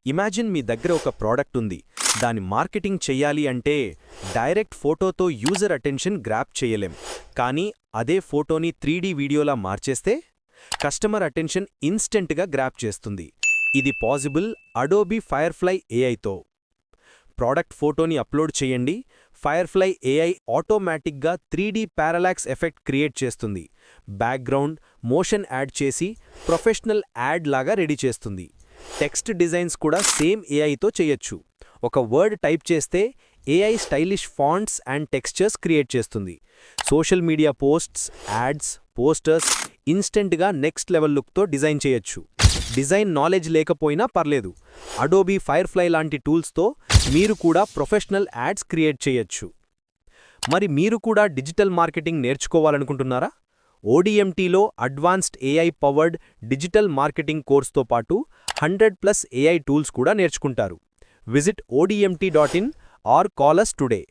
Imagine మీ దగ్గర ఒక product ఉంది. దాని మార్కెటింగ్ చెయ్యాలి అంటే డైరెక్ట్ ఫోటోతో యూజర్ అటెన్షన్ గ్రాప్ చేయలేం. కానీ అదే ఫోటోని 3D వీడియోలా మార్చేస్తే కస్టమర్ అటెన్షన్ ఇన్స్టెంట్గా గ్రాప్ చేస్తుంది. ఇది పాసిబుల్ అడోబీ ఫైర్ఫ్లై ఏఐతో. ప్రోడక్ట్ ఫోటోని అప్లోడ్ చేయండి. ఫైర్ఫ్లై ఏఐ ఆటోమేటిక్గా 3D పారాలాక్స్ ఎఫెక్ట్ క్రియేట్ చేస్తుంది. బ్యాక్గ్రౌండ్, మోషన్ యాడ్ చేసి ప్రొఫెషనల్ యాడ్ లాగా రెడీ చేస్తుంది. టెక్స్ట్ డిజైన్స్ కూడా సేమ్ ఏఐతో చేయొచ్చు. ఒక వర్డ్ టైప్ చేస్తే AI stylish fonts and textures create చేస్తుంది. Social media posts, ads, posters ఇన్స్టెంట్గా నెక్స్ట్ లెవెల్ లుక్తో డిజైన్ చేయొచ్చు. డిజైన్ నాలెడ్జ్ లేకపోయినా పర్లేదు, అడోబీ ఫైర్ఫ్లై లాంటి టూల్స్తో మీరు కూడా ప్రొఫెషనల్ యాడ్స్ క్రియేట్ చేయొచ్చు. మరి మీరు కూడా డిజిటల్ మార్కెటింగ్ నేర్చుకోవాలనుకుంటున్నారా? ఓడిఎంటీలో advanced AI powered digital marketing కోర్స్తో పాటు 100+ ఏఐ టూల్స్ కూడా నేర్చుకుంటారు. Visit odmt.in or call us today.